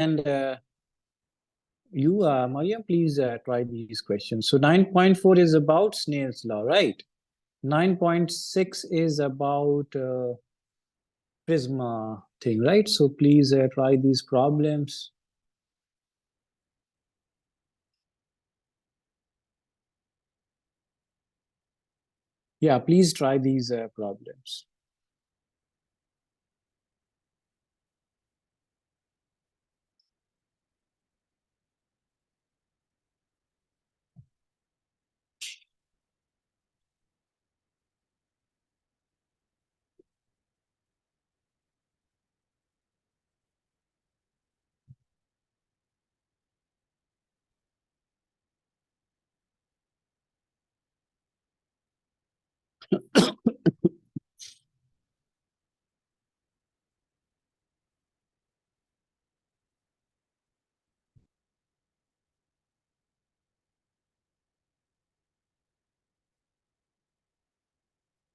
And Mariam, please try these questions. So 9.4 is about Snail's law, right? 9.6 is about Prism thing, right? So please try these problems. Yeah, please try these problems.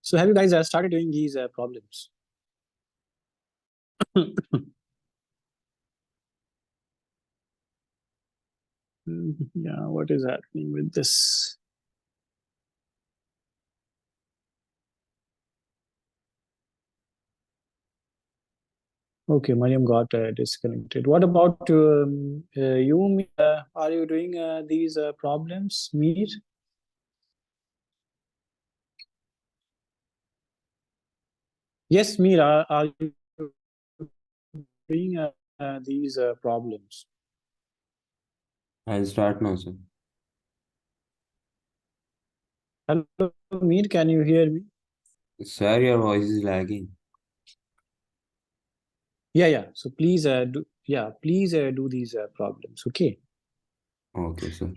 So have you guys started doing these problems? Yeah, what is happening with this? Okay, Mariam got disconnected. What about you? Are you doing these problems, Mir? Yes, Mir, are you doing these problems? I'll start now, sir. Hello, Mir, can you hear me? Sir, your voice is lagging. Yeah, yeah. So please please do these problems. Okay. Okay, sir.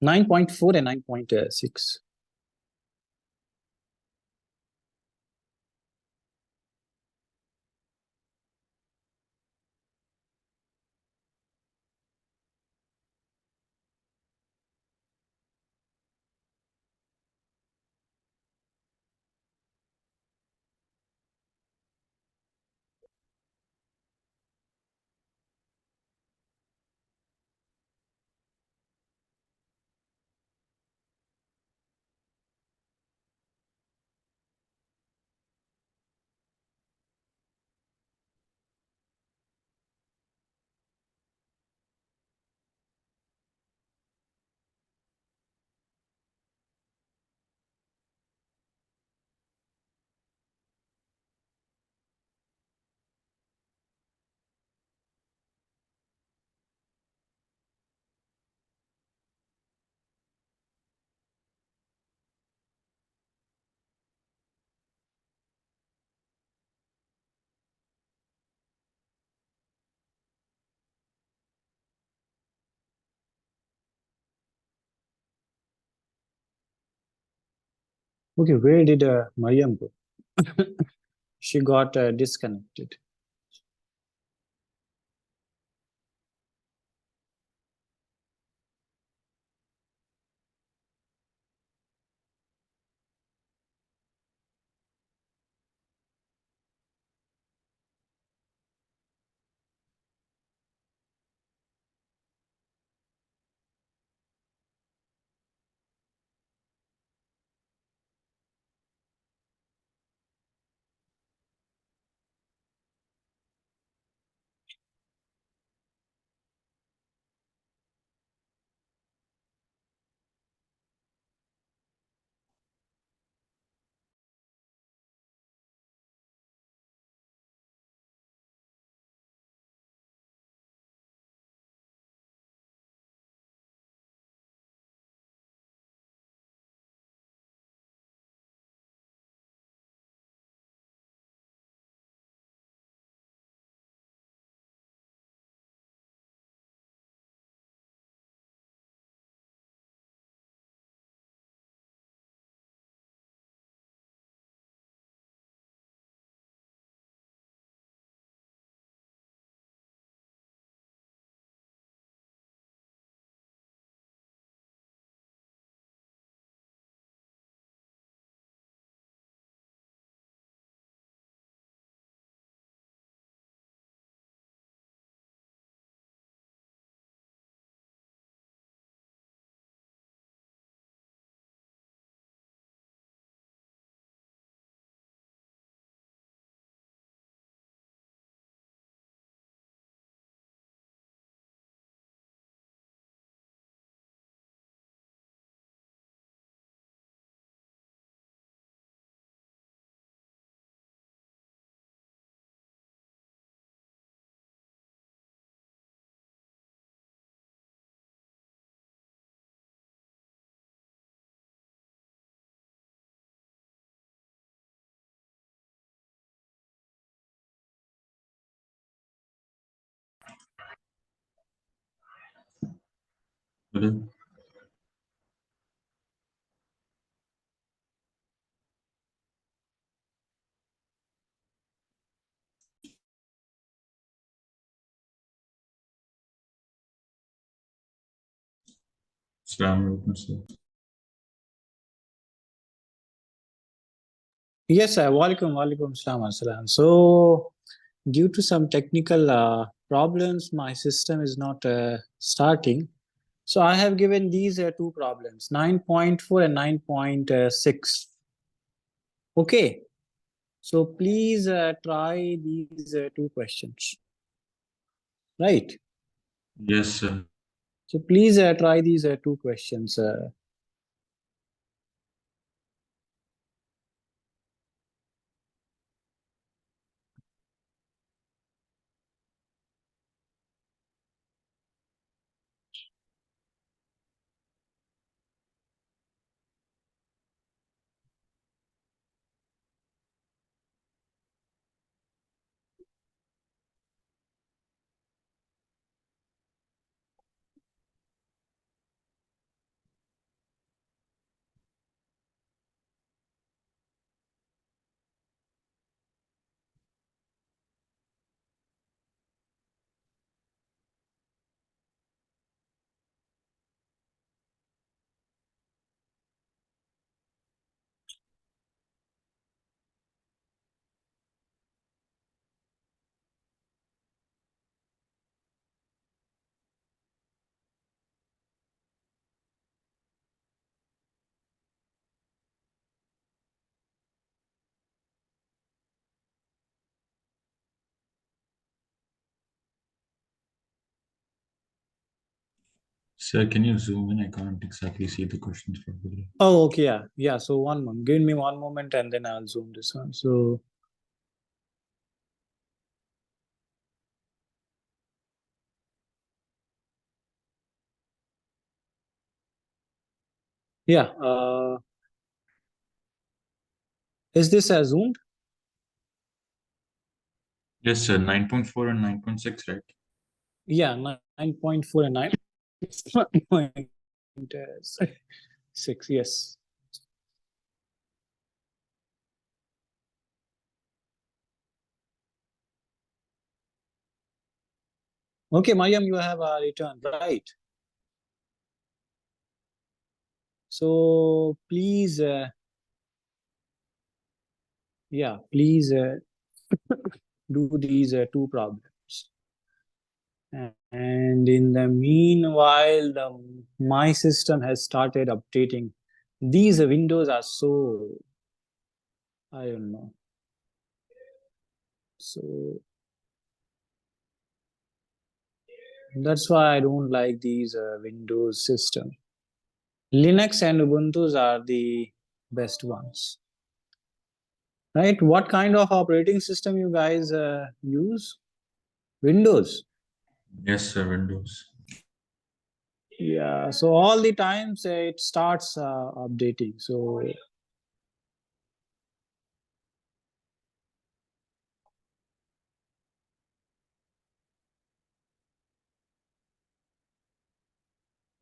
9.4 and 9.6. Okay, where did Mariam go? She got disconnected. Hello. Assalamu alaikum, sir. Yes, sir. Walaikum salam. Assalam. So, due to some technical problems, my system is not starting. So, I have given these two problems, 9.4 and 9.6. Okay. So, please try these two questions. Right. Yes, sir. So, please try these two questions. Sir, can you zoom in? I can't exactly see the questions properly. Oh, okay. Yeah. Yeah. So, one moment. Give me one moment and then I'll zoom this one. So, yeah. Is this zoomed? Yes, sir. 9.4 and 9.6, right? Yeah, 9.4 and 9.6. Yes. Okay, Mariam, you have returned, right? So please, yeah, please do these two problems. And in the meanwhile, my system has started updating. These windows are so, I don't know. So that's why I don't like these Windows system. Linux and Ubuntu are the best ones. Right? What kind of operating system you guys use? Windows. Yes, sir. Windows. Yeah. So all the times it starts updating. So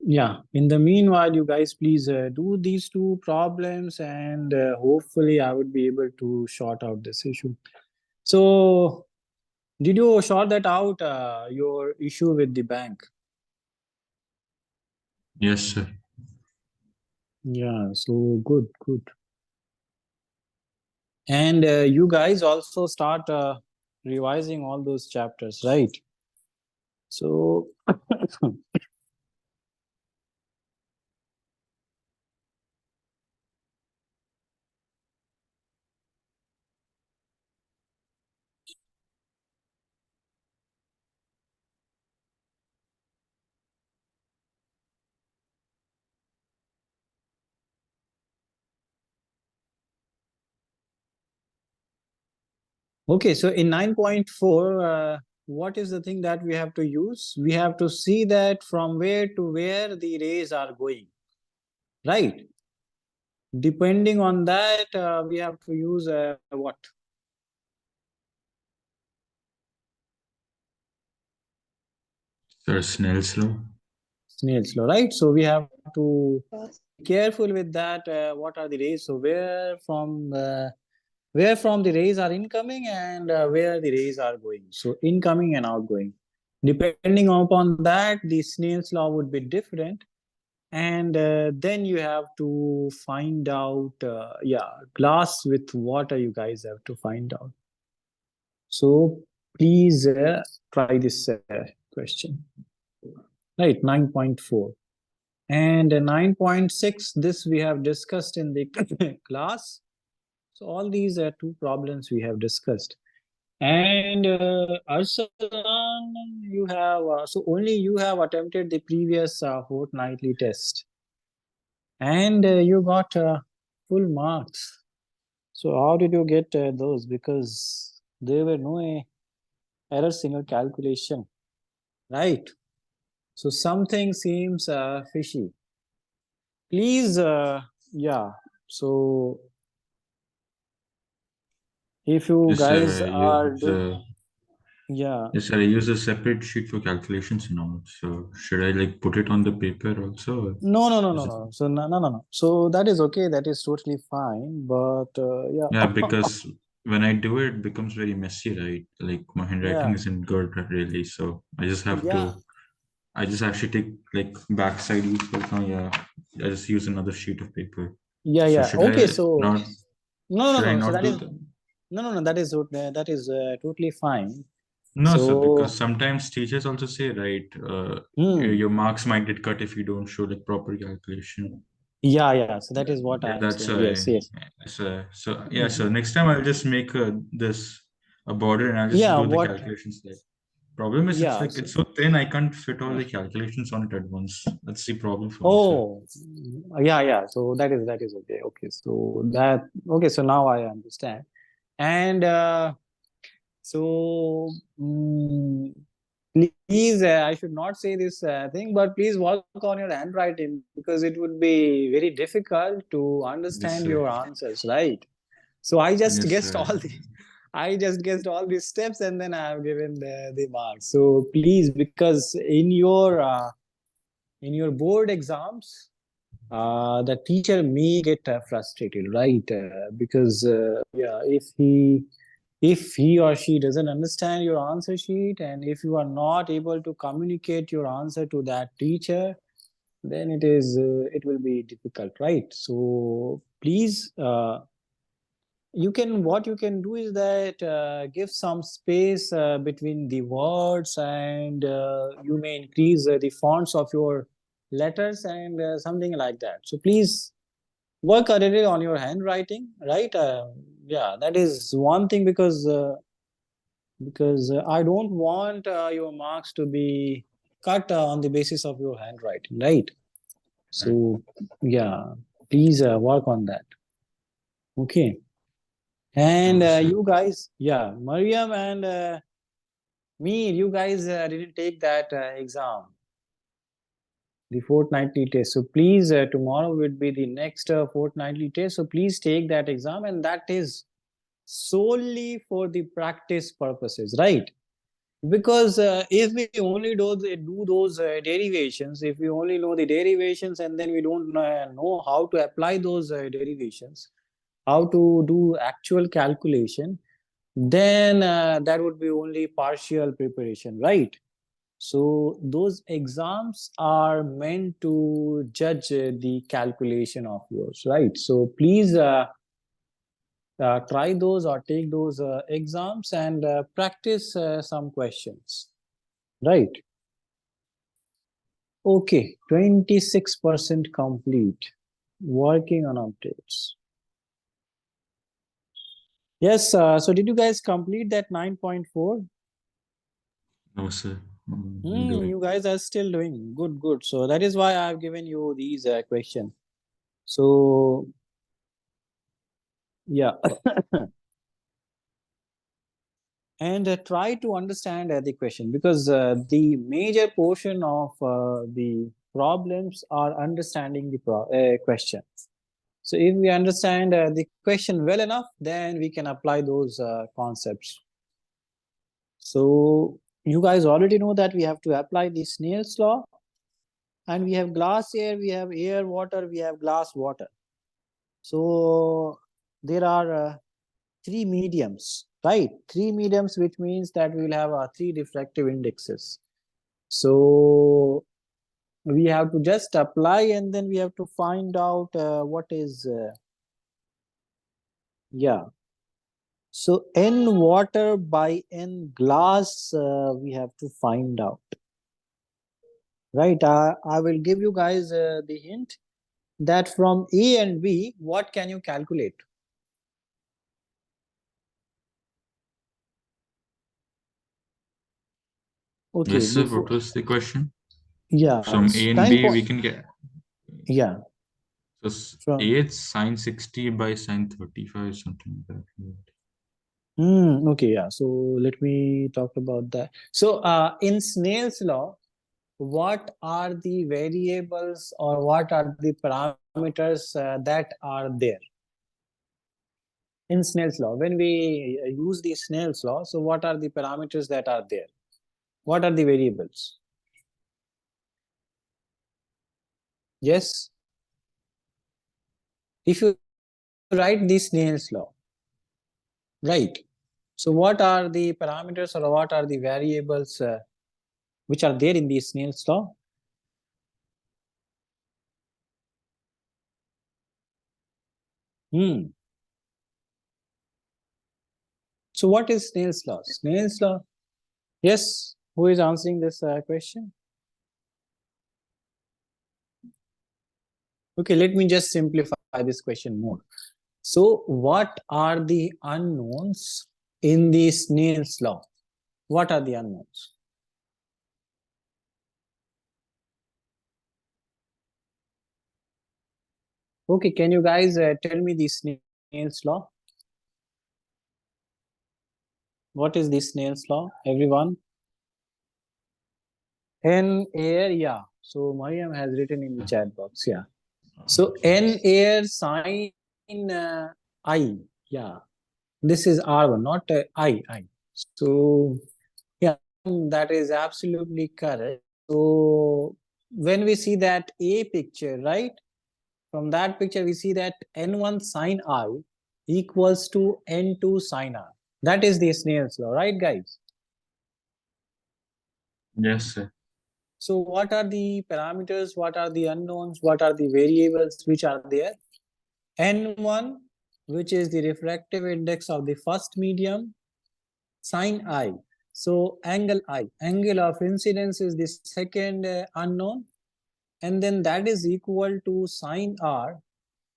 yeah. In the meanwhile, you guys please do these two problems, and hopefully I would be able to sort out this issue. So did you sort that out? Your issue with the bank? Yes, sir. Yeah. So good. Good. And you guys also start revising all those chapters, right? So, okay, so in 9.4, what is the thing that we have to use? We have to see that from where to where the rays are going, right? Depending on that, we have to use what? Sir, Snell's law. Snail's law, right? So we have to be careful with that. What are the rays? So where from the rays are incoming and where the rays are going. So incoming and outgoing. Depending upon that, the Snail's law would be different. And then you have to find out, glass with water, you guys have to find out. So please try this question. Right, 9.4. And 9.6, this we have discussed in the class. So all these are two problems we have discussed. And Arsalan, you have, so only you have attempted the previous fortnightly test. And you got full marks. So how did you get those? Because there were no errors in your calculation, right? So something seems fishy. Please, yeah. So if you Yes, sir. guys I are use doing, yeah, yes, sir. I use a separate sheet for calculations now. So should I like put it on the paper also? Or is it? no. So no. So that is okay. That is totally fine. But yeah, Yeah, because when I do it, it becomes very messy, right? Like my handwriting yeah, isn't good really. So I just have yeah, to. I just actually take like backside each. But now, yeah, I just use another sheet of paper. So yeah. should Okay. I So not? no, Should I So not that do is that? no. That is totally fine. No, sir, because So sometimes teachers also say, right, hmm, your marks might get cut if you don't show like proper calculation. yeah. So that is what Yeah, I am that's saying. Yes, yes. so yeah. So next time I'll just make this a border and I'll just Yeah. do the What? calculations there. Problem is, it's Yeah. like it's so thin I can't fit all the calculations on it at once. That's the problem for me, sir. Oh, yeah. So that is okay. Okay. So that okay. So now I understand. And so please, I should not say this thing, but please work on your handwriting because it would be very difficult to Yes, understand sir. your answers, right? So I just Yes, guessed sir. all the I just guessed all these steps and then I have given the marks. So please, because in your board exams, the teacher may get frustrated, right? Because yeah, if he or she doesn't understand your answer sheet and if you are not able to communicate your answer to that teacher, then it will be difficult, right? So please, what you can do is that give some space between the words and you may increase the fonts of your letters and something like that. So please work a little on your handwriting, right? Yeah, that is one thing because I don't want your marks to be cut on the basis of your handwriting, right? So yeah, please work on that. Okay. And Okay, sir. you guys, yeah, Mariam and me, you guys didn't take that exam, the fortnightly test. So please, tomorrow would be the next fortnightly test. So please take that exam, and that is solely for the practice purposes, right? Because if we only do those derivations, if we only know the derivations and then we don't know how to apply those derivations, how to do actual calculation, then that would be only partial preparation, right? So those exams are meant to judge the calculation of yours, right? So please try those or take those exams and practice some questions, right? Okay, 26% complete. Working on updates. Yes, so did you guys complete that 9.4? No, sir. I'm doing. You guys are still doing good. So that is why I've given you these questions. So yeah, and try to understand the question because the major portion of the problems are understanding the question. So if we understand the question well enough, then we can apply those concepts. So you guys already know that we have to apply the Snail's law. And we have glass air, we have air water, we have glass water. So there are three mediums, right? Three mediums, which means that we will have three diffractive indexes. So we have to just apply, and then we have to find out what is yeah. So n water by n glass, we have to find out, right? I will give you guys the hint that from A and B, what can you calculate? Okay, Yes, sir. before, What was the question? yeah, From A and nine B, we point, can get. yeah, So from, A, it's sine 60 by sine 35, something like that. okay, yeah. So let me talk about that. So in Snell's law, what are the variables or what are the parameters that are there in Snell's law? When we use the Snell's law, so what are the parameters that are there? What are the variables? Yes. If you write the Snell's law, right? So what are the parameters or what are the variables which are there in the Snell's law? So what is Snell's law? Snell's law. Yes. Who is answering this question? Okay, let me just simplify this question more. So what are the unknowns in the Snell's law? What are the unknowns? Okay, can you guys tell me the Snell's law? What is the Snell's law, everyone? N air, yeah. So Mariam has written in the chat box, yeah. So N air sine I, yeah. This is R1, not I. So yeah, that is absolutely correct. So when we see that A picture, right? From that picture, we see that N1 sine I equals to N2 sine R. That is the Snell's law, right, guys? Yes, sir. So what are the parameters? What are the unknowns? What are the variables which are there? N1, which is the refractive index of the first medium, sine I. So angle I, angle of incidence is the second unknown, and then that is equal to sine R,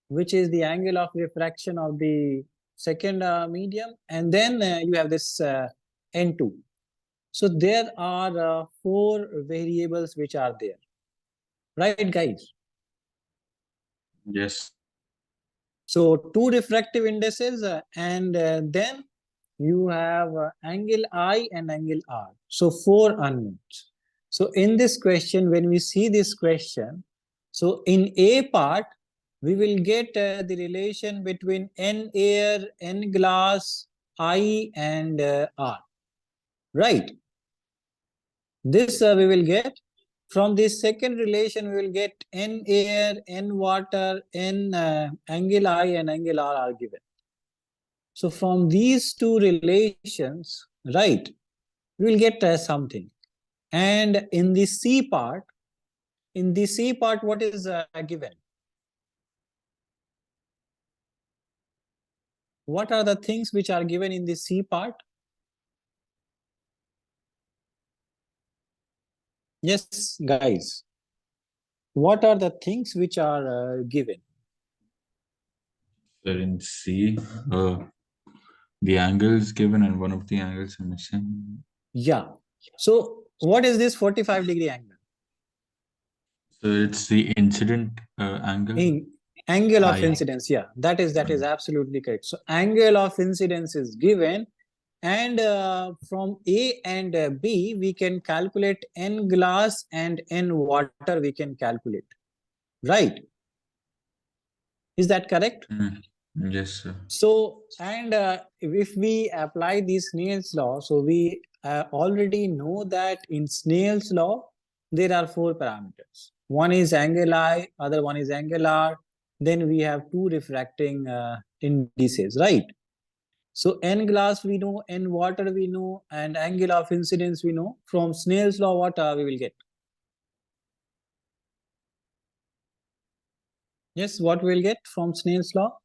which is the angle of refraction of the second medium, and then you have this N2. So there are four variables which are there, right, guys? Yes. So two refractive indices, and then you have angle I and angle R. So four unknowns. So in this question, when we see this question, so in A part, we will get the relation between N air, N glass, I and R, right? This we will get. From this second relation, we will get N air, N water, N angle I and angle R are given. So from these two relations, right, we will get something. And in the C part, what is given? What are the things which are given in the C part? Yes, guys. What are the things which are given? So in C, the angle is given and one of the angles are missing. Yeah. So what is this 45-degree angle? So it's the incident angle. Angle of I. incidence, yeah, that is absolutely correct. So angle of incidence is given, and from A and B we can calculate N glass and N water we can calculate, right? Is that correct? Yes, sir. So, and if we apply the Snell's law, so we already know that in Snell's law there are four parameters. One is angular, other one is angular. Then we have two refracting indices, right? So n glass we know, n water we know, and angle of incidence we know. From Snell's law, what we will get? Yes, what we'll get from Snell's law?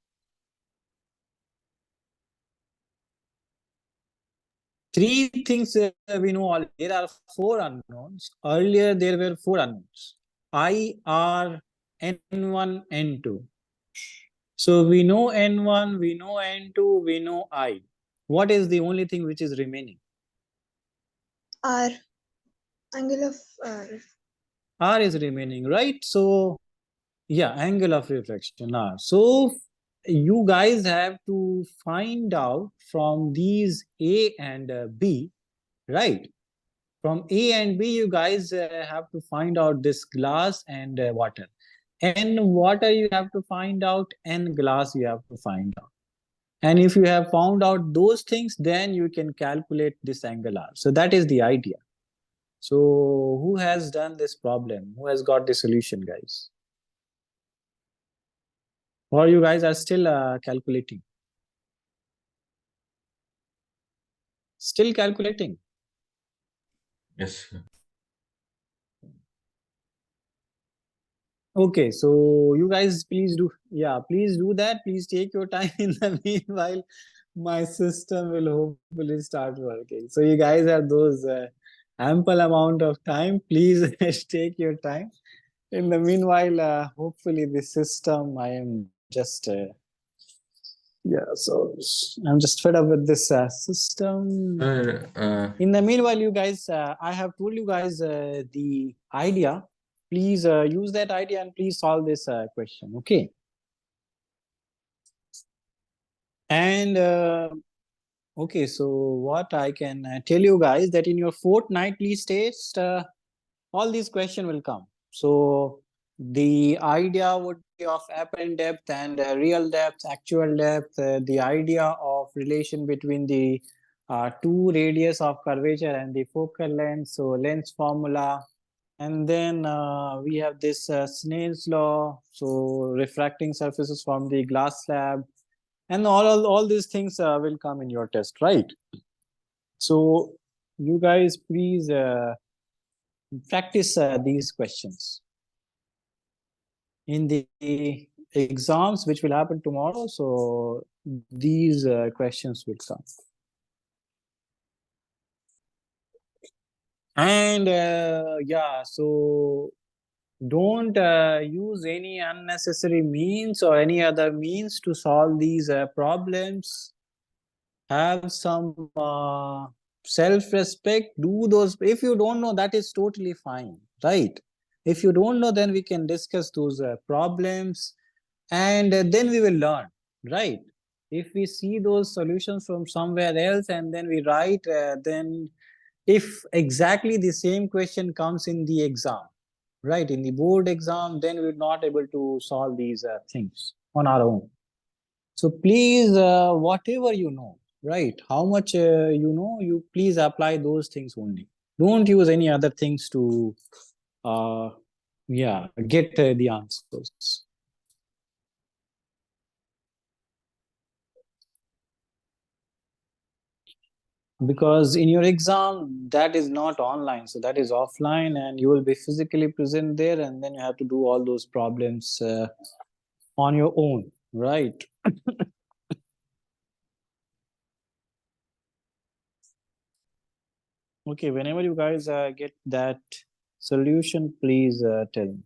Three things we know all. There are four unknowns. Earlier there were four unknowns. I, R, N1, N2. So we know N1, we know N2, we know I. What is the only thing which is remaining? R. Angle of R. R is remaining, right? So yeah, angle of refraction R. So you guys have to find out from these A and B, right? From A and B, you guys have to find out this glass and water. And water you have to find out, and glass you have to find out. And if you have found out those things, then you can calculate this angle R. So that is the idea. So who has done this problem? Who has got the solution, guys? Or you guys are still calculating? Still calculating? Yes, sir. Okay, so you guys please do, yeah, please do that. Please take your time. In the meanwhile, my system will hopefully start working. So you guys have those ample amount of time. Please take your time. In the meanwhile, hopefully the system, I am just, yeah, so I'm just fed up with this system. In the meanwhile, you guys, I have told you guys the idea. Please use that idea and please solve this question, okay? And okay, so what I can tell you guys that in your fortnightly test, all these questions will come. So the idea would be of apparent depth and real depth, actual depth, the idea of relation between the two radius of curvature and the focal length, so length formula. And then we have this Snell's law, so refracting surfaces from the glass slab. And all these things will come in your test, right? So you guys please practice these questions in the exams which will happen tomorrow. So these questions will come. And yeah, so don't use any unnecessary means or any other means to solve these problems. Have some self-respect. Do those. If you don't know, that is totally fine, right? If you don't know, then we can discuss those problems, and then we will learn, right? If we see those solutions from somewhere else and then we write, then if exactly the same question comes in the exam, right, in the board exam, then we're not able to solve these things on our own. So please, whatever you know, right, how much you know, you please apply those things only. Don't use any other things to yeah, get the answers. Because in your exam, that is not online, so that is offline, and you will be physically present there, and then you have to do all those problems on your own, right? Okay, whenever you guys get that solution, please tell me.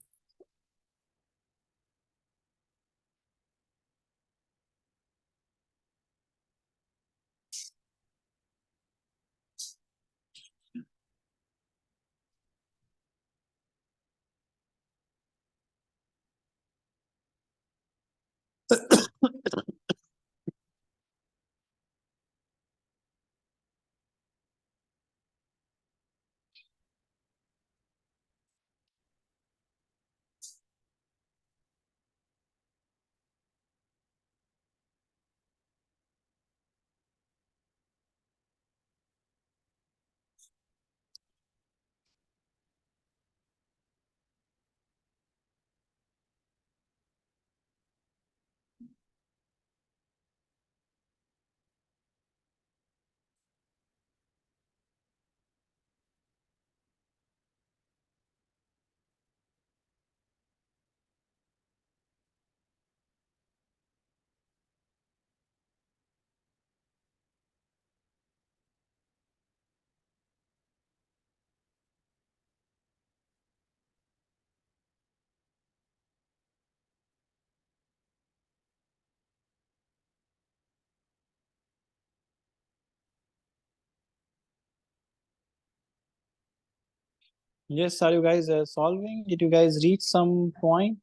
Yes, are you guys solving? Did you guys reach some point?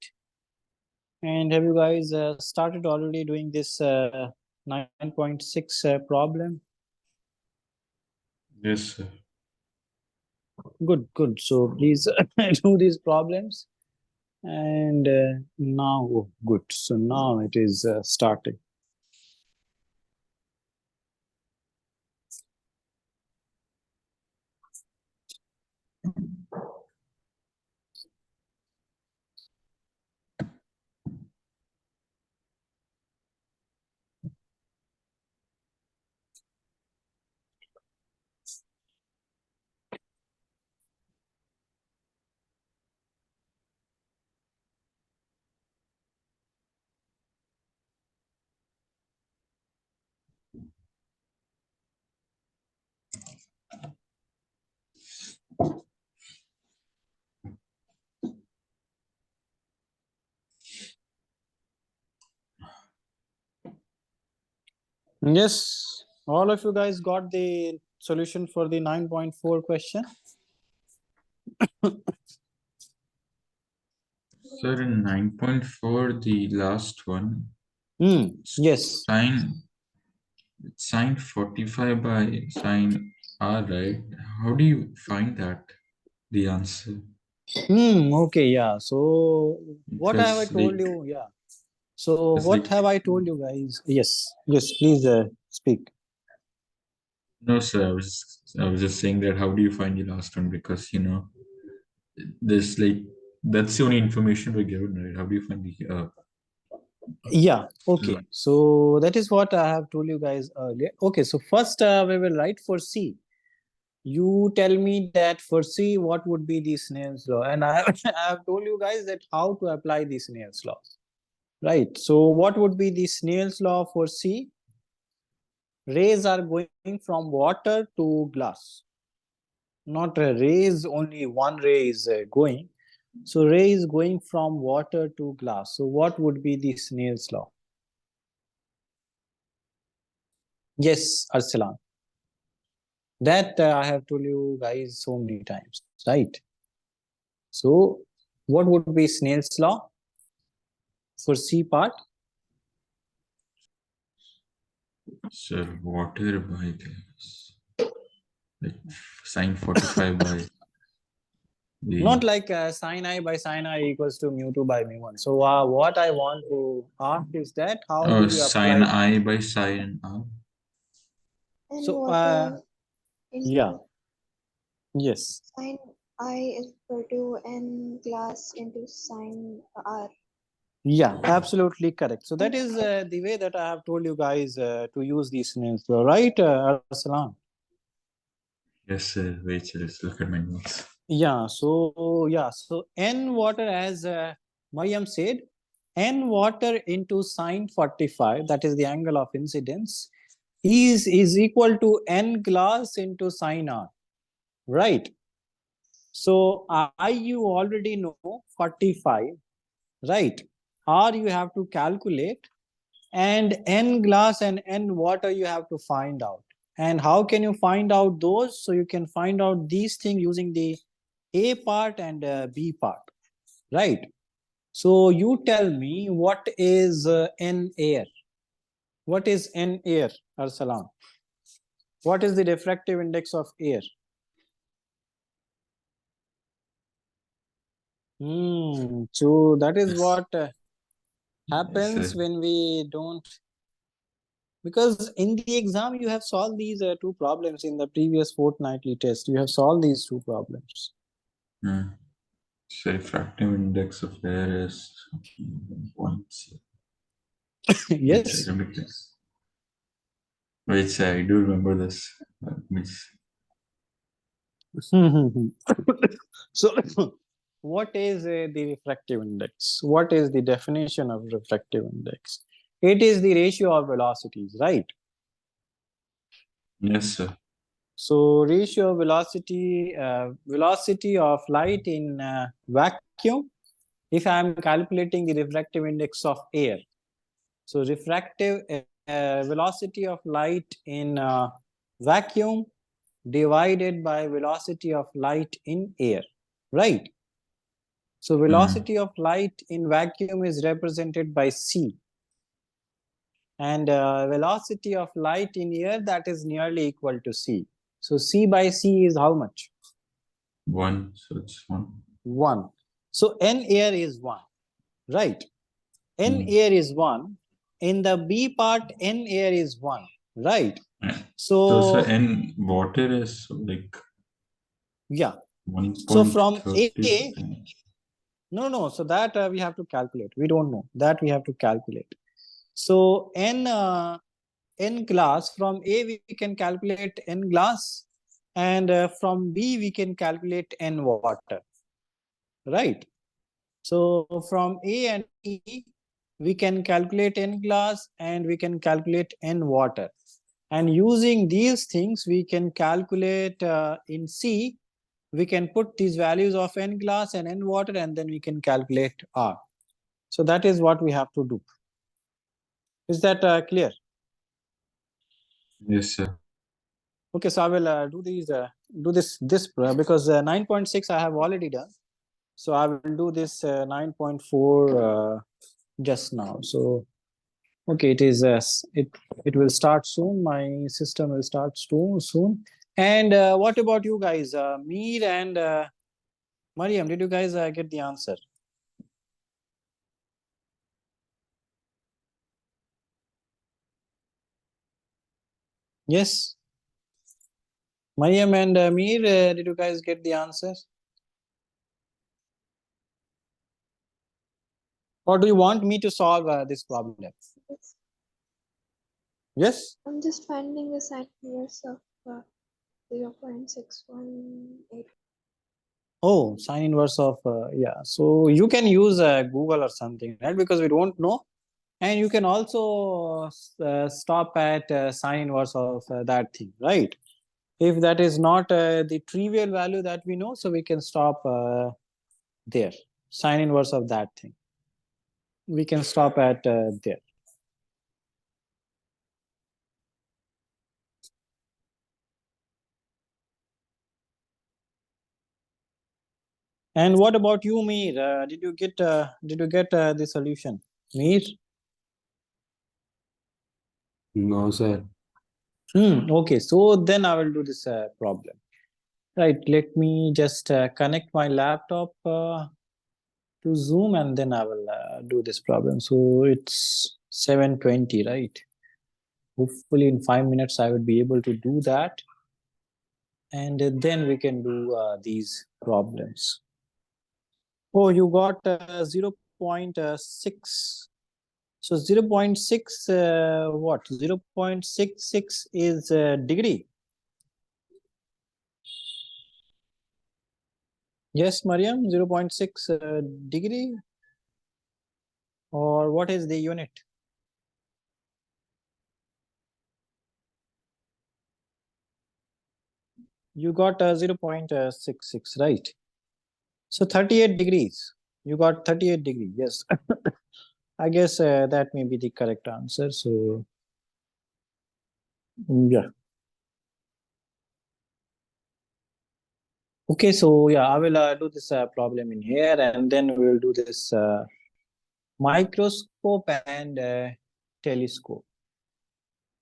And have you guys started already doing this 9.6 problem? Yes, sir. Good, good. So please do these problems. And now, oh, good. So now it is starting. Yes, all of you guys got the solution for the 9.4 question. Sir, in 9.4, the last one, Yes. sine 45 by sine r, right? How do you find that, the answer? Okay, yeah. So what have I Because told like, you? Yeah. So it's what like, have I told you guys? Yes, yes, please speak. no, sir, I was just saying that how do you find the last one? Because, there's like, that's the only information we're given, right? How do you find the, Yeah, okay. So that is what I have told you guys earlier. Okay, so first we will write for C. You tell me that for C, what would be the Snell's law? And I have, I have told you guys that how to apply the Snell's law. Right. So what would be the Snell's law for C? Rays are going from water to glass. Not rays, only one ray is going. So ray is going from water to glass. So what would be the Snell's law? Yes, Arsalan. That I have told you guys so many times, right? So what would be Snell's law for C part? sir, water by glass? Like sine 45 by the Not like sin I by sin I equals to mu2 by mu1. So what I want to ask is that how do you sine apply? I by sine r. And So water yeah, into yes. sine I is equal to n glass into sine r. Yeah, absolutely correct. So that is the way that I have told you guys to use these names, right, Arsalan? Yes, sir. Wait, sir, let's look at my notes. Yeah, so n water, as Mayam said, n water into sine 45, that is the angle of incidence, is equal to n glass into sine r, right? So I you already know 45, right? R you have to calculate, and n glass and n water you have to find out. And how can you find out those? So you can find out these things using the A part and B part, right? So you tell me what is n air? What is n air, Arsalan? What is the refractive index of air? So that is Yes. what Yes, happens sir. when we don't, because in the exam you have solved these two problems in the previous fortnightly test. You have solved these two problems. So refractive index of air is 1. Wait, sir, Yes. let me guess. Wait, sir, I do remember this. So what is the refractive index? What is the definition of refractive index? It is the ratio of velocities, right? Yes, sir. So ratio of velocity, velocity of light in vacuum, if I am calculating the refractive index of air. So refractive velocity of light in vacuum divided by velocity of light in air. right? So velocity of light in vacuum is represented by c, and velocity of light in air, that is nearly equal to c. So c by c is how much? 1. So it's 1. 1. So n air is 1, right? N Hmm. air is 1. In the B part, N air is 1, right? So So, N water is like yeah. So from A, 1.30. no. So that we have to calculate. We don't know. That we have to calculate. So N glass, from A we can calculate N glass, and from B we can calculate N water, right? So from A and E, we can calculate N glass and we can calculate N water. And using these things, we can calculate in C, we can put these values of N glass and N water, and then we can calculate R. So that is what we have to do. Is that clear? Yes, sir. Okay, so I will do this because 9.6 I have already done. So I will do this 9.4 just now. So okay, it is it will start soon. My system will start soon. And what about you guys, Mir and Mariam? Did you guys get the answer? Yes, Mariam and Mir, did you guys get the answer? Or do you want me to solve this problem? Yes. Yes. I'm just finding the sine inverse of 0.618. Oh, sine inverse of yeah. So you can use Google or something, right? Because we don't know. And you can also stop at sine inverse of that thing, right? If that is not the trivial value that we know, so we can stop there. Sine inverse of that thing. We can stop at there. And what about you, Mir? Did you get the solution, Mir? No, sir. Okay, so then I will do this problem. Right, let me just connect my laptop to Zoom, and then I will do this problem. So it's 7:20, right? Hopefully in 5 minutes I would be able to do that. And then we can do these problems. Oh, you got 0.6. So 0.6, what? 0.66 is degree. Yes, Mariam, 0.6 degree. Or what is the unit? You got 0.66, right? So 38 degrees. You got 38 degrees. Yes. I guess that may be the correct answer. So yeah. Okay, so yeah, I will do this problem in here, and then we will do this microscope and telescope,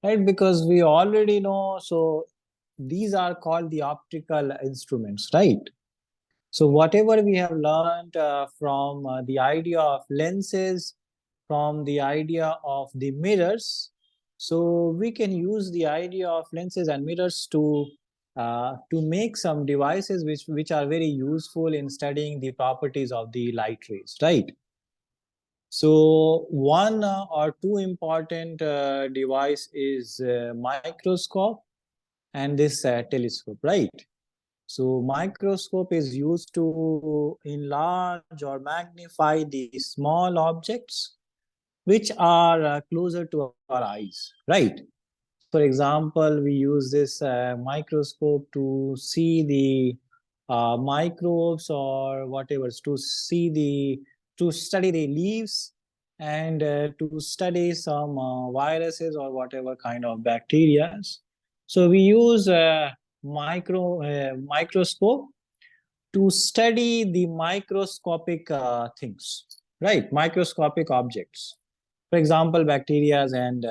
right? Because we already know, so these are called the optical instruments, right? So whatever we have learned from the idea of lenses, from the idea of the mirrors, so we can use the idea of lenses and mirrors to make some devices which are very useful in studying the properties of the light rays, right? So one or two important device is microscope and this telescope, right? So microscope is used to enlarge or magnify the small objects which are closer to our eyes, right? For example, we use this microscope to see the microbes or whatever, to study the leaves, and to study some viruses or whatever kind of bacteria. So we use microscope to study the microscopic things, right? Microscopic objects. For example, bacteria and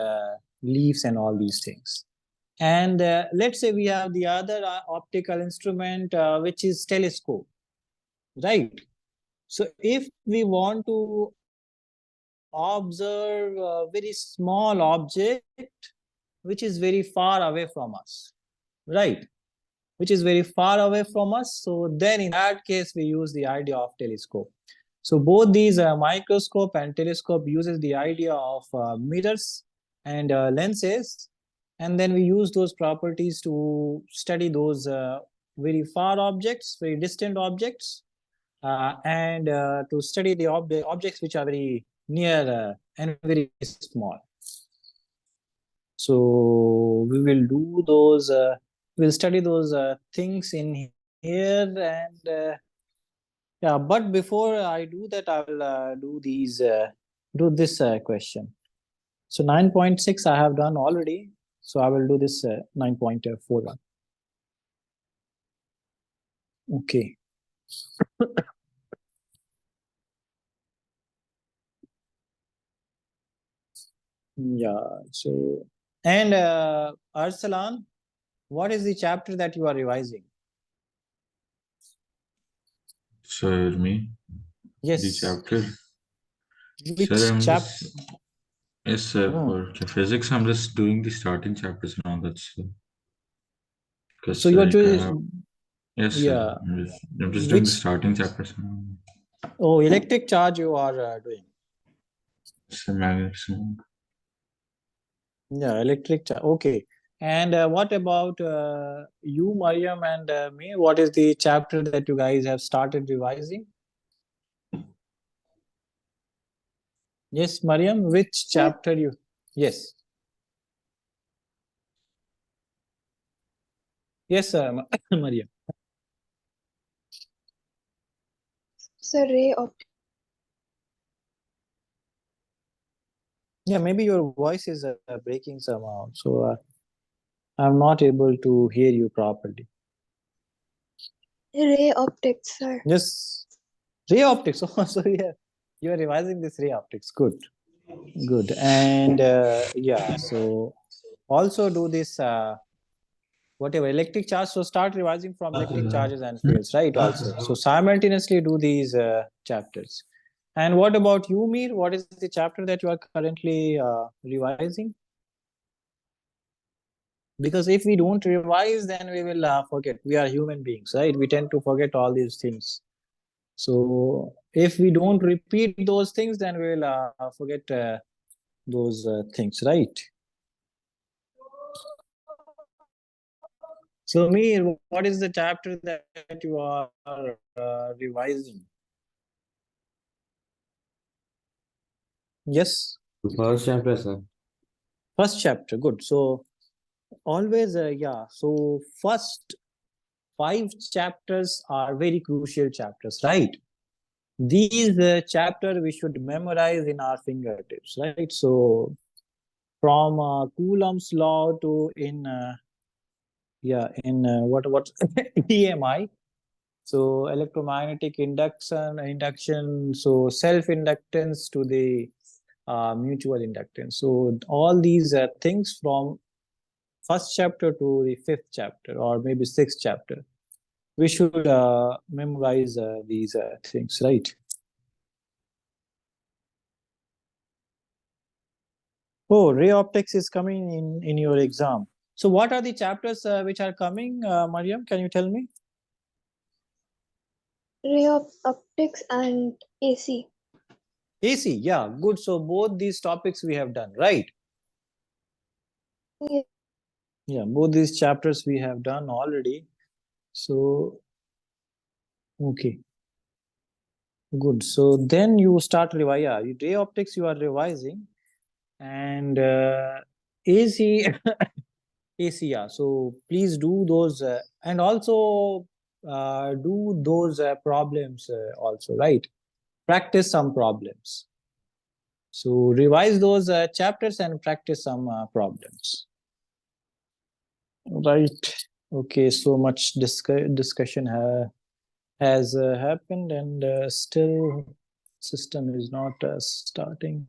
leaves and all these things. And let's say we have the other optical instrument, which is telescope, right? So if we want to observe a very small object, which is very far away from us, right? Which is very far away from us. So then in that case, we use the idea of telescope. So both these microscope and telescope uses the idea of mirrors and lenses. And then we use those properties to study those very far objects, very distant objects, and to study the objects which are very near and very small. So we will do those, we'll study those things in here. And yeah, but before I do that, I will do this question. So 9.6 I have done already. So I will do this 9.41. Okay. Yeah, so, and Arsalan, what is the chapter that you are revising? Sir, me? The Yes. chapter? Which Sir, I'm chapter? just... Yes, sir. For physics, I'm just doing the starting chapters and all that, sir. Because, So you are like, doing, yes, sir. yeah. I'm just doing the Which, starting chapters. oh, electric charge you are doing. Sir, magnets. Yeah, electric charge. Okay. And what about you, Mariam, and me? What is the chapter that you guys have started revising? Yes, Mariam, which chapter you? Yes. Yes, Mariam. So ray optics. Yeah, maybe your voice is breaking somehow. So I'm not able to hear you properly. Ray optics, sir. Yes, ray optics. Oh, so yeah, you are revising this ray optics. Good, good. And yeah, so also do this whatever electric charge. So start revising from electric charges and fields, right? Also, so simultaneously do these chapters. And what about you, Mir? What is the chapter that you are currently revising? Because if we don't revise, then we will forget. We are human beings, right? We tend to forget all these things. So if we don't repeat those things, then we will forget those things, right? So Mir, what is the chapter that you are revising? Yes, The first chapter, sir. first chapter. Good. So always, yeah. So first 5 chapters are very crucial chapters, right? These chapter we should memorize in our fingertips, right? So from Coulomb's law to in what EMI, so electromagnetic induction, so self inductance to the mutual inductance. So all these things from first chapter to the 5th chapter or maybe 6th chapter, we should memorize these things, right? Oh, ray optics is coming in your exam. So what are the chapters which are coming, Mariam? Can you tell me? Ray optics and AC. AC, yeah, good. So both these topics we have done, right? Yeah. Yeah, both these chapters we have done already. So, okay, good. So then you start revise. Yeah, ray optics you are revising, and AC, AC. Yeah. So please do those, and also do those problems also, right? Practice some problems. So revise those chapters and practice some problems. Right. Okay. So much discussion has happened, and still system is not starting.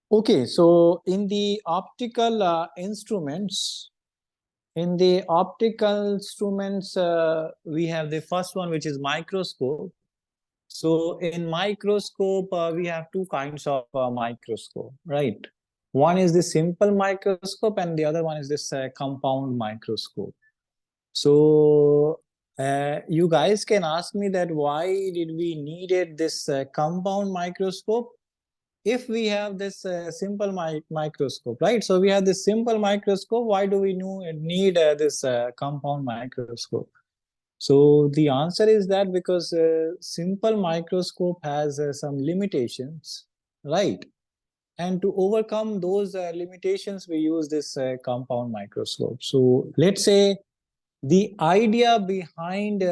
Okay, so in the optical instruments, we have the first one, which is microscope. So in microscope, we have two kinds of microscope, right? One is the simple microscope, and the other one is this compound microscope. So you guys can ask me that why did we needed this compound microscope if we have this simple microscope, right? So we have this simple microscope. Why do we need this compound microscope? So the answer is that because simple microscope has some limitations, right? And to overcome those limitations, we use this compound microscope. So let's say the idea behind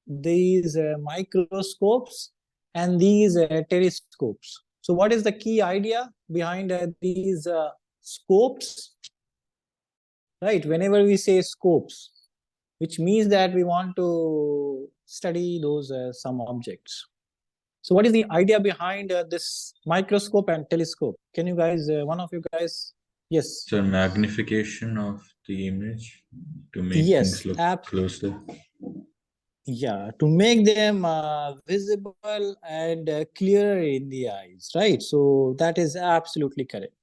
these microscopes and these telescopes. So what is the key idea behind these scopes? Right, whenever we say scopes, which means that we want to study those some objects. So what is the idea behind this microscope and telescope? Can you guys, one of you guys? Yes. So magnification of the image to make Yes, things look closer. Yeah, to make them visible and clearer in the eyes, right? So that is absolutely correct.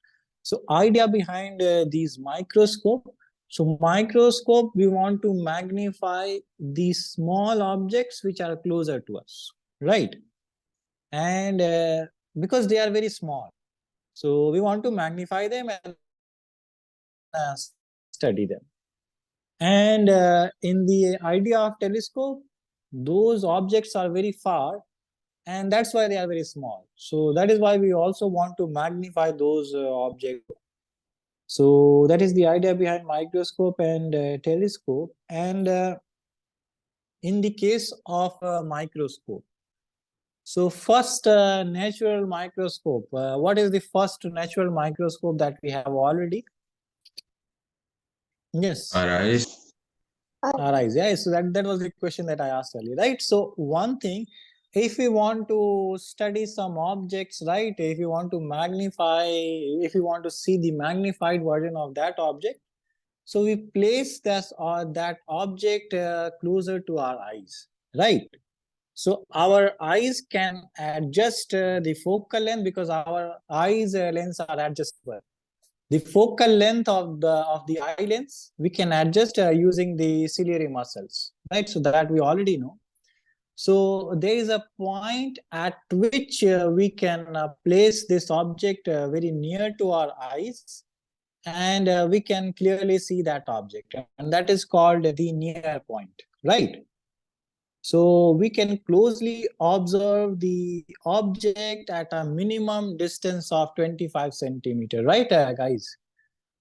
So idea behind these microscope. So microscope, we want to magnify these small objects which are closer to us, right? And because they are very small, so we want to magnify them and study them. And in the idea of telescope, those objects are very far, and that's why they are very small. So that is why we also want to magnify those objects. So that is the idea behind microscope and telescope. And in the case of microscope, so first natural microscope, what is the first natural microscope that we have already? Yes. Our eyes. Our eyes. Yeah, so that was the question that I asked earlier, right? So one thing, if we want to study some objects, right, if you want to magnify, if you want to see the magnified version of that object, so we place that object closer to our eyes, right? So our eyes can adjust the focal length because our eyes lens are adjustable. The focal length of the eye lens we can adjust using the ciliary muscles, right? So that we already know. So there is a point at which we can place this object very near to our eyes, and we can clearly see that object, and that is called the near point, right? So we can closely observe the object at a minimum distance of 25 centimeter, right, guys?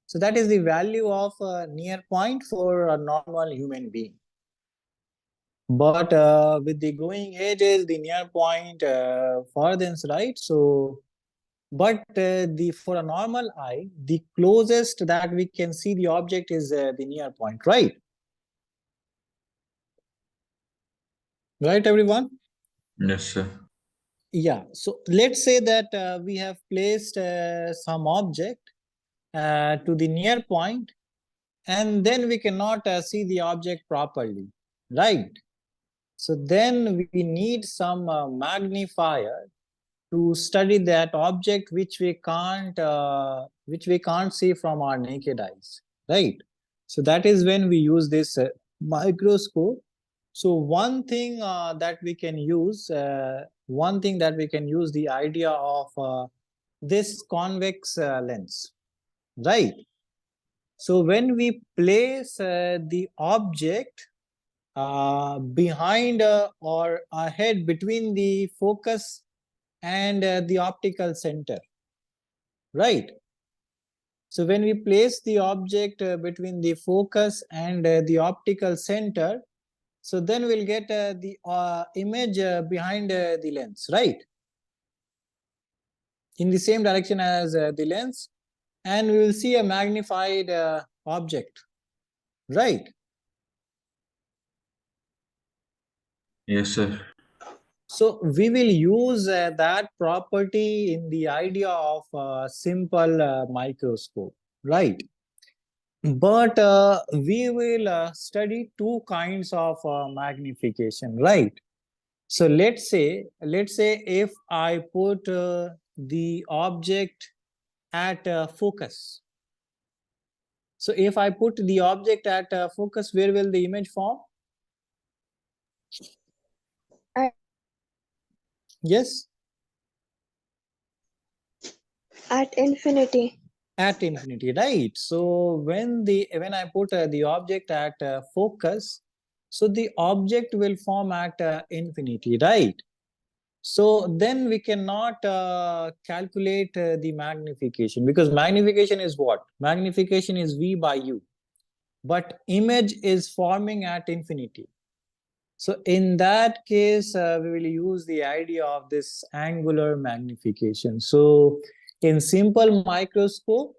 So that is the value of a near point for a normal human being. But with the growing ages, the near point furthers, right? So, but for a normal eye, the closest that we can see the object is the near point, right? Right, everyone? Yes, sir. Yeah. So let's say that we have placed some object to the near point, and then we cannot see the object properly, right? So then we need some magnifier to study that object which we can't see from our naked eyes, right? So that is when we use this microscope. So one thing that we can use, the idea of this convex lens, right? So when we place the object behind or ahead between the focus and the optical center, right? So when we place the object between the focus and the optical center, so then we'll get the image behind the lens, right? In the same direction as the lens. and we will see a magnified object, right? Yes, sir. So we will use that property in the idea of a simple microscope, right? But we will study two kinds of magnification, right? So let's say if I put the object at focus. So if I put the object at focus, where will the image form? At- Yes, At infinity. at infinity, right? So when I put the object at focus, so the object will form at infinity, right? So then we cannot calculate the magnification, because magnification is what? Magnification is V by U, but image is forming at infinity. So in that case, we will use the idea of this angular magnification. So in simple microscope,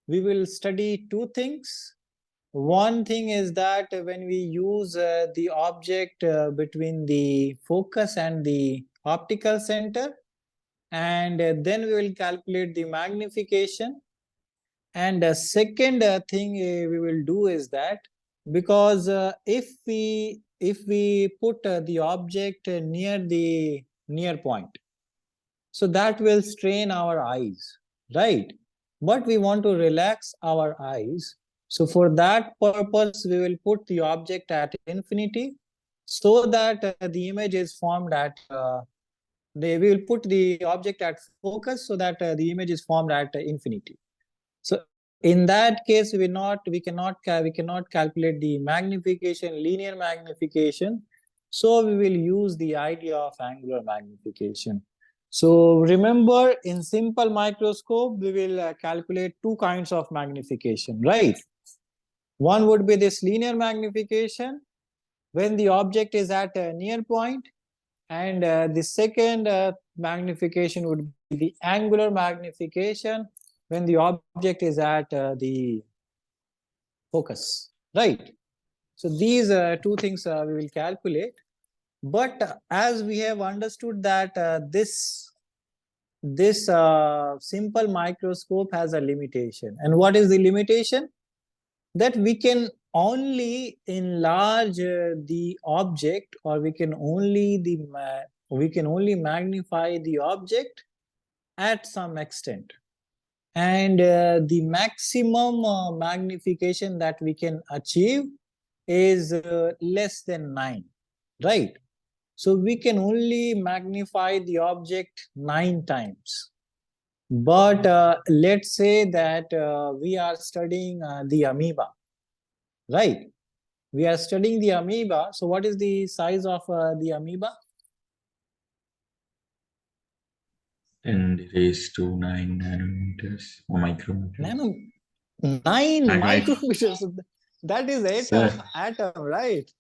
we will study two things. One thing is that when we use the object between the focus and the optical center, and then we will calculate the magnification. And the second thing we will do is that, because if we put the object near the near point, so that will strain our eyes, right? But we want to relax our eyes. So for that purpose, we will put the object at infinity, so that the image is formed at they will put the object at focus, so that the image is formed at infinity. So in that case, we cannot calculate the magnification, linear magnification. So we will use the idea of angular magnification. So remember, in simple microscope, we will calculate two kinds of magnification, right? One would be this linear magnification when the object is at a near point, and the second magnification would be the angular magnification when the object is at the focus, right? So these two things we will calculate. But as we have understood that this simple microscope has a limitation. And what is the limitation? That we can only enlarge the object, or we can only magnify the object at some extent, and the maximum magnification that we can achieve is less than 9, right? So we can only magnify the object 9 times. But let's say that we are studying the amoeba, right? We are studying the amoeba. So what is the size of the amoeba? 10⁻⁹ nanometers or micrometers. 9 Mic- micrometers. That is Sir. atom, right?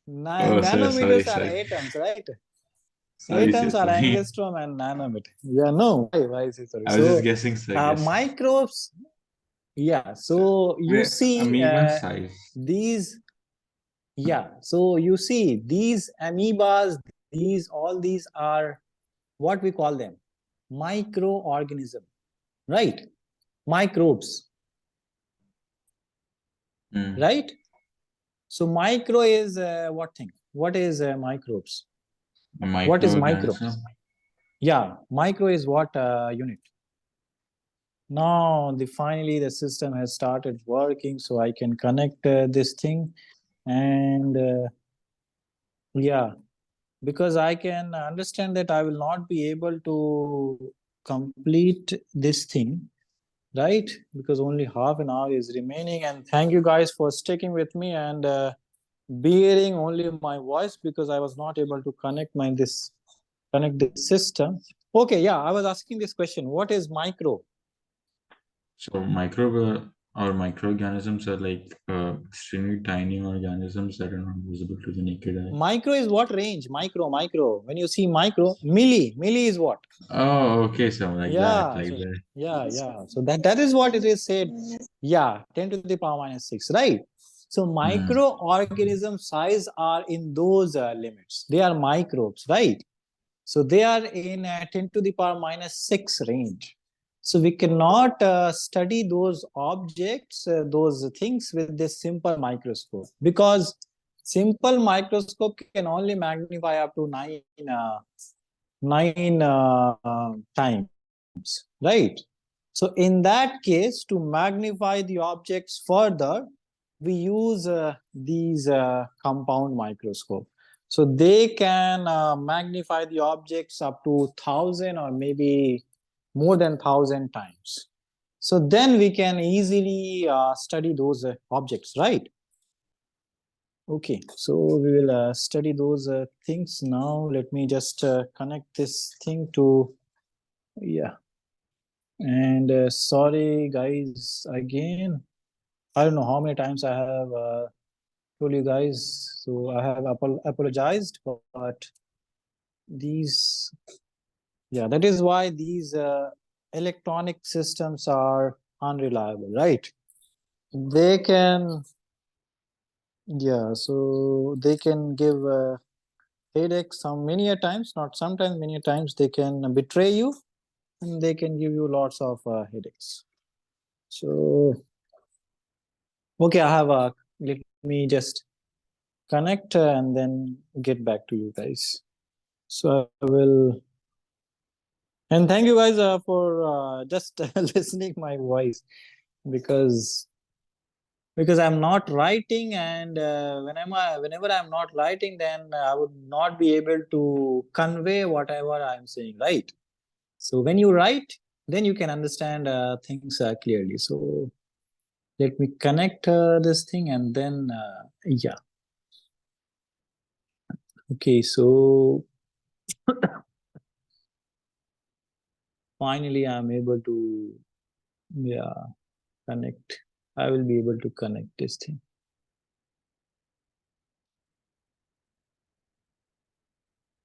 Oh, sir, Nanometers are sorry. atoms, right? Sorry, Atoms sir, are sorry. angstrom and nanometer. Yeah, no. Why is it sorry? I was So just guessing, sir. Guessing. microbes. Yeah. So you see Amoeba size. these. Yeah. So you see these amoebas. All these are what we call them, microorganism, right? Microbes, right? So micro is what thing? What is microbes? What is micro? Yeah, micro is what unit? Now finally the system has started working, so I can connect this thing, and yeah, because I can understand that I will not be able to complete this thing, right? Because only half an hour is remaining. And thank you guys for sticking with me and bearing only my voice, because I was not able to connect this system. Okay, yeah, I was asking this question. What is micro? So microbe Our microorganisms are like extremely tiny organisms that are not visible to the naked eye. Micro is what range? Micro. When you see micro, milli is what? Oh, okay, so like that, like So, that. yeah. So that is what it is said. Yes. Yeah, 10 to the power minus 6, right? So microorganism size are in those limits. They are microbes, right? So they are in 10 to the power minus 6 range. So we cannot study those objects, those things with this simple microscope, because simple microscope can only magnify up to 9 times, right? So in that case, to magnify the objects further, we use these compound microscope. So they can magnify the objects up to 1,000 or maybe more than 1,000 times. So then we can easily study those objects, right? Okay, so we will study those things now. Let me just connect this thing to, yeah. And sorry guys, again, I don't know how many times I have told you guys, so I have apologized, but these, yeah, that is why these electronic systems are unreliable, right? They can, yeah, so they can give headaches some many a times, not sometimes, many a times they can betray you, and they can give you lots of headaches. So, okay, I have a, let me just connect and then get back to you guys. So I will, and thank you guys for just listening my voice, because I'm not writing, and whenever I'm not writing, then I would not be able to convey whatever I'm saying, right? So when you write, then you can understand things clearly. So let me connect this thing, and then yeah. Okay, so finally I'm able to, yeah, connect. I will be able to connect this thing.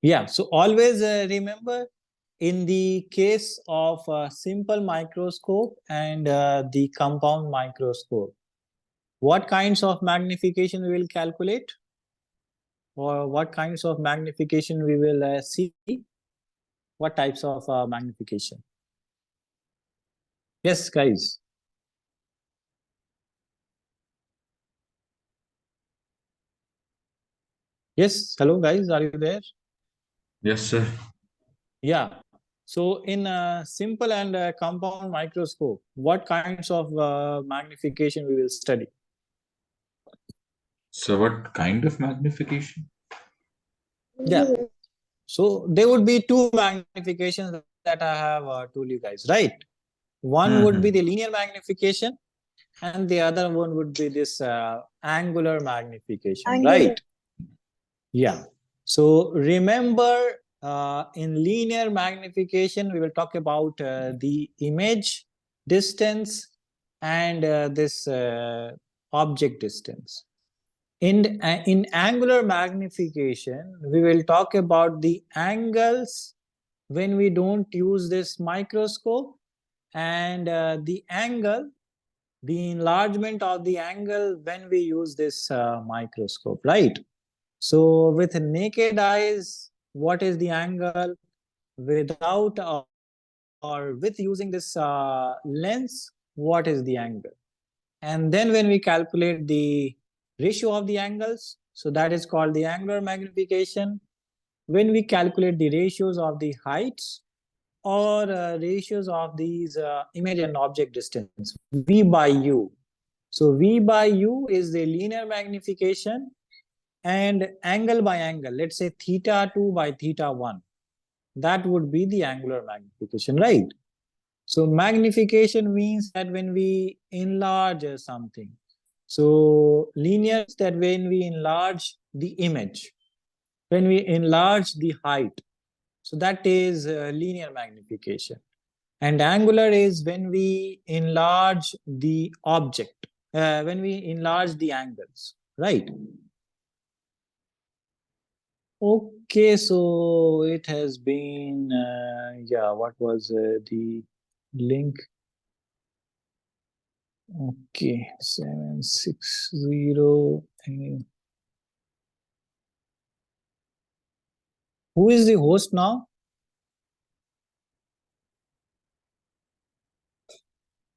Yeah, so always remember, in the case of a simple microscope and the compound microscope, what kinds of magnification we will calculate, or what kinds of magnification we will see? What types of magnification? Yes, guys. Yes, hello guys, are you there? Yes, sir. Yeah. So in a simple and compound microscope, what kinds of magnification we will study? So what kind of magnification? Yeah. So there would be two magnifications that I have told you guys, right? One would be the linear magnification, and the other one would be this angular magnification, right? Yeah. So remember, in linear magnification, we will talk about the image distance and this object distance. In angular magnification, we will talk about the angles when we don't use this microscope, and the angle, the enlargement of the angle when we use this microscope, right? So with naked eyes, what is the angle? Without or with using this lens, what is the angle? And then when we calculate the ratio of the angles, so that is called the angular magnification. When we calculate the ratios of the heights, or ratios of these image and object distance, V by U. So V by U is the linear magnification, and angle by angle, let's say theta 2 by theta 1, that would be the angular magnification, right? So magnification means that when we enlarge something. So linear is that when we enlarge the image, when we enlarge the height, so that is linear magnification. And angular is when we enlarge the object, when we enlarge the angles, right? Okay, so it has been, yeah, what was the link? Okay, 760. Who is the host now?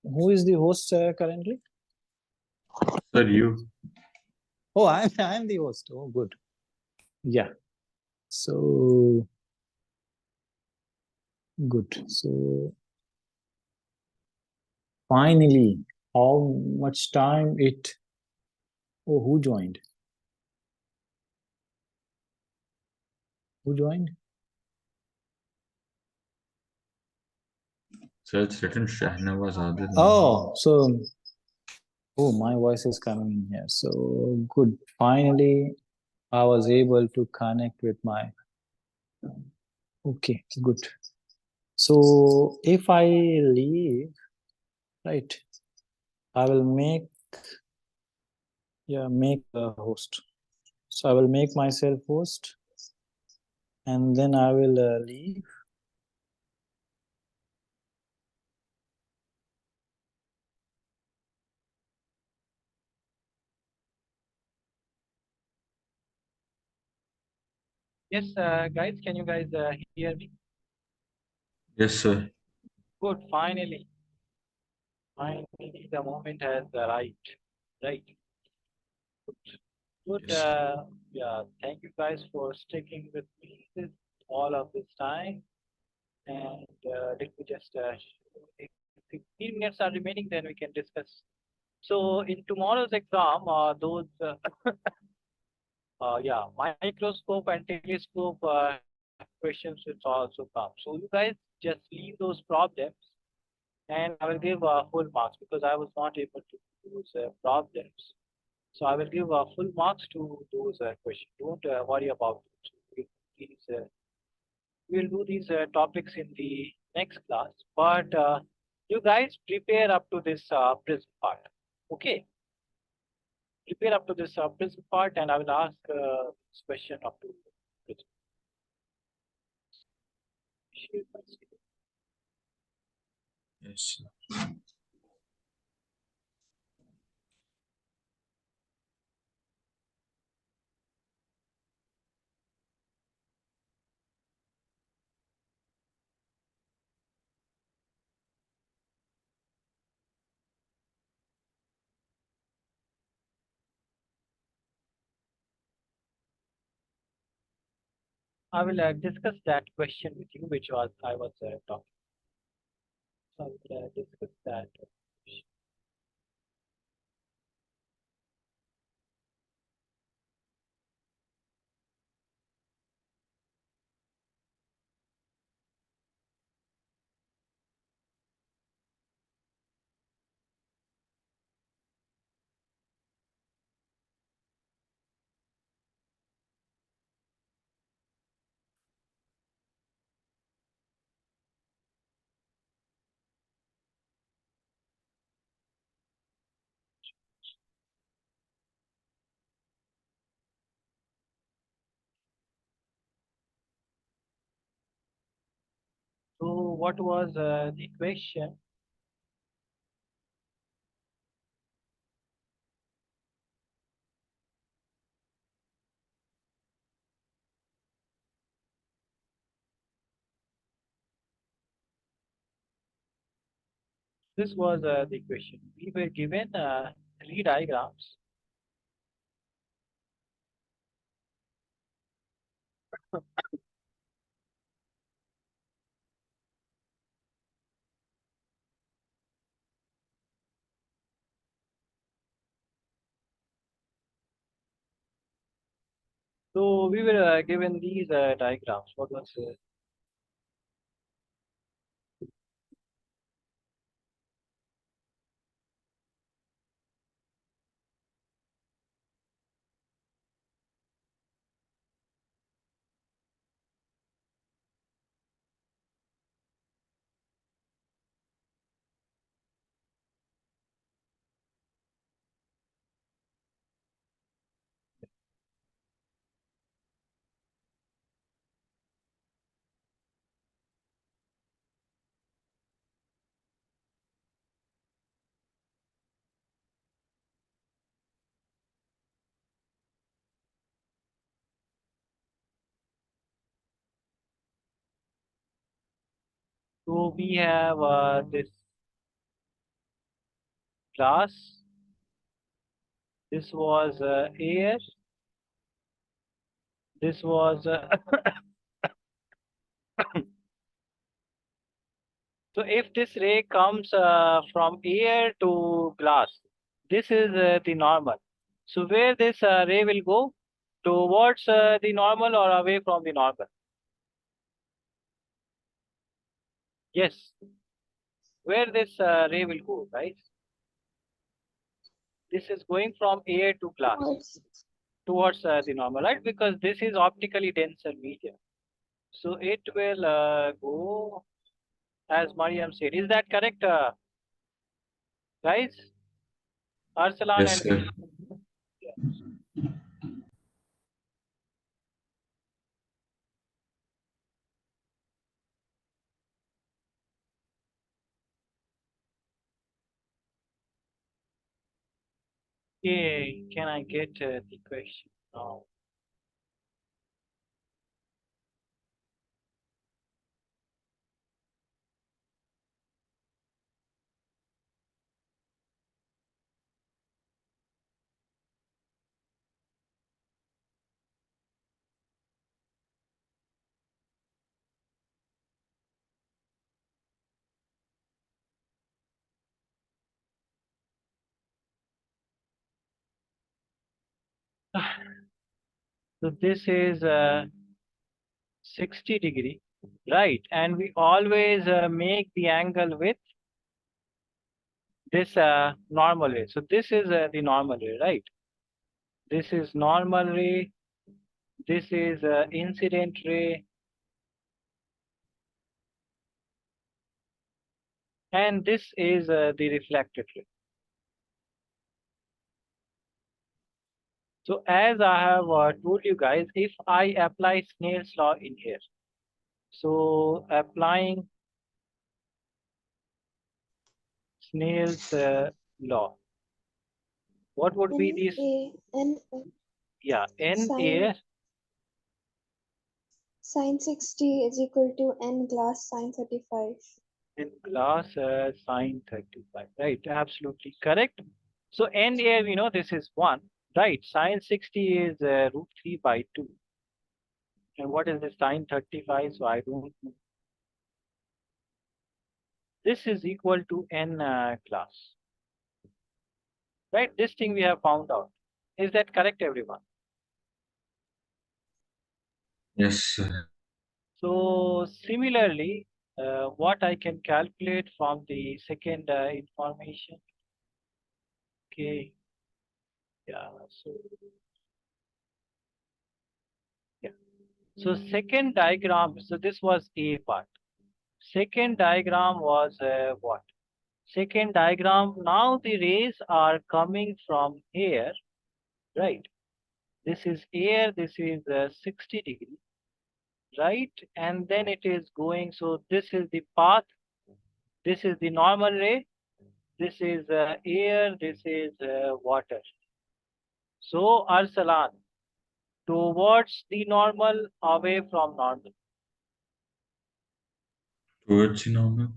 Who is the host currently? Sir, you. Oh, I'm the host. Oh, good. Yeah. So good. So finally, how much time it? Oh, who joined? Who joined? Sir, it's written Shahnawaz Adil. Oh, so oh, my voice is coming in here. So good. Finally, I was able to connect with my. Okay, good. So if I leave, right, I will make, yeah, make a host. So I will make myself host and then I will leave. Yes, guys, can you guys hear me? Yes, sir. Good, finally. Finally, the moment has arrived, right? Good. Yes, sir. Yeah, thank you guys for sticking with me all of this time. And let me just, if 15 minutes are remaining, then we can discuss. So in tomorrow's exam, those, yeah, microscope and telescope questions will also come. So you guys just leave those problems and I will give full marks because I was not able to use problems. So I will give full marks to those questions. Don't worry about it. We'll do these topics in the next class. But you guys prepare up to this prism part. Okay, prepare up to this prism part, and I will ask this question up to prism. Share my screen. Yes, sir. I will discuss that question with you, which was I was talking. So I will discuss that. So what was the question? This was the question. We were given three diagrams. So we were given these diagrams. What was So we have this glass. This was air. This was so if this ray comes from air to glass, this is the normal. So where this ray will go? Towards the normal or away from the normal? Yes. Where this ray will go, guys? This is going from air to glass towards the normal, right? Because this is optically denser medium. So it will go as Mariam said. Is that correct, guys? Arsalan Yes, and sir. Okay, can I get the question now? So this is 60 degree, right? And we always make the angle with this normal ray. So this is the normal ray, right? This is normal ray. This is incident ray. And this is the reflected ray. So as I have told you guys, if I apply Snell's law in here, so applying Snell's law, what would be this? Yeah, N air. Sine 60 is equal to n glass sine 35. In glass sine 35, right? Absolutely correct. So N air, we know this is 1, right? Sine 60 is √3/2. And what is the sine 35? So I don't know. This is equal to N glass. Right? This thing we have found out. Is that correct, everyone? Yes, sir. So similarly, what I can calculate from the second information. Okay. Yeah. So second diagram. So this was A part. Second diagram was what? Second diagram. Now the rays are coming from here, right? This is air. This is 60 degree, right? And then it is going. So this is the path. This is the normal ray. This is air. This is water. So Arsalan, towards the normal, away from normal. Towards the normal.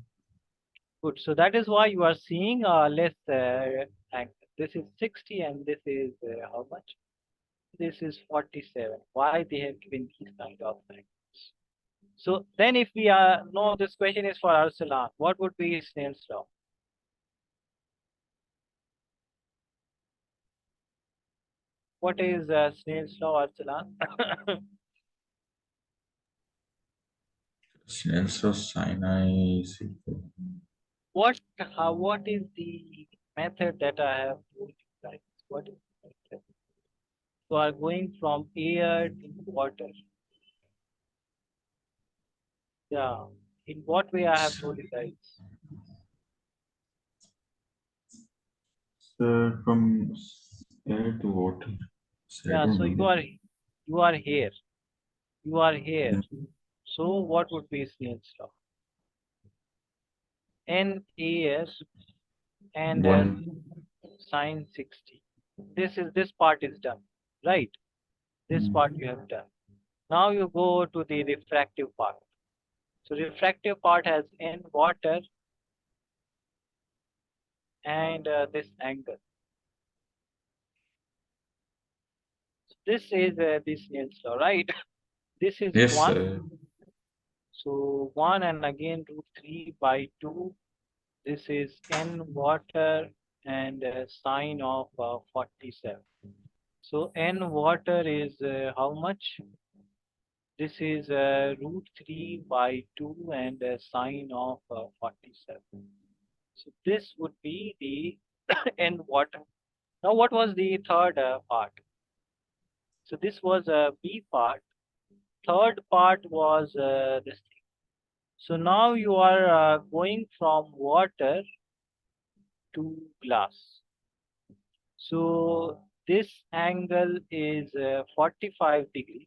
Good. So that is why you are seeing less angle. This is 60 and this is how much? This is 47. Why they have given these kind of angles? So then if we know this question is for Arsalan, what would be Snell's law? What is Snell's law, Arsalan? Snell's law sine is equal. What is the method that I have told you guys? What is the method? So are going from air to water. Yeah. In what way I have told you guys? Sir, from air to water. So I Yeah, don't so know. you are here. You are here. Yeah. So what would be Snell's law? N air and One. sine 60. This part is done, right? This part you have done. Now you go to the refractive part. So refractive part has n water and this angle. This is the Snell's law, right? This is Yes, 1. sir. So 1 and again root 3 by 2. This is n water and sine of 47. So n water is how much? This is root 3 by 2 and sine of 47. So this would be the n water. Now what was the third part? So this was a B part. Third part was this thing. So now you are going from water to glass. So this angle is 45 degree.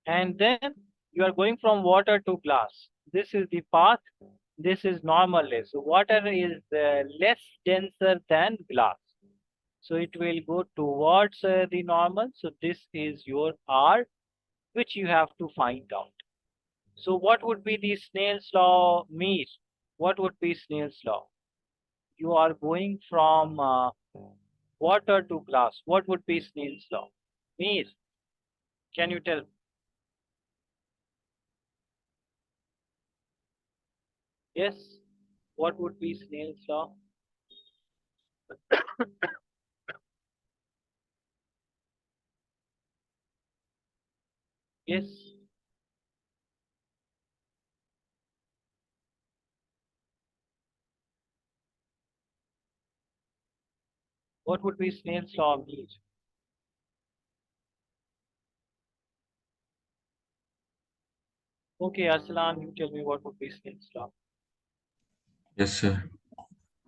And then you are going from water to glass. This is the path. This is normally. So water is less denser than glass. So it will go towards the normal. So this is your R, which you have to find out. So what would be the Snell's law means? What would be Snell's law? You are going from water to glass. What would be Snell's law? Means, can you tell? Yes. What would be Snell's law? Yes. What would be Snell's law means? Okay, Arslan, you tell me what would be Snell's law. Yes, sir.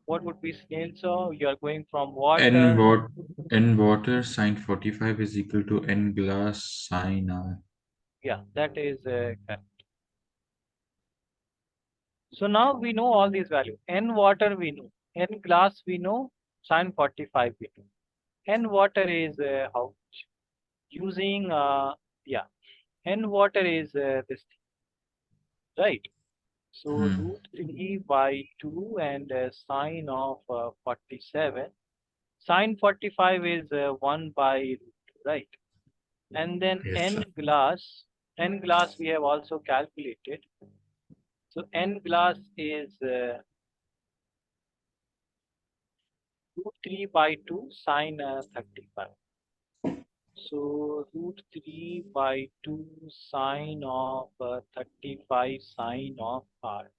What would be Snell's law? You are going from N water. wat N water sine 45 is equal to N glass sine R. Yeah, that is correct. So now we know all these values. N water we know. N glass we know. Sine 45 we know. N water is how much? Using yeah. N water is this thing, right? So root 3 by 2 and sine of 47. Sine 45 is 1 by root 2, right? And then Yes, sir. N glass we have also calculated. So N glass is root 3 by 2 sine 35. So root 3 by 2 sine of 35 sine of R.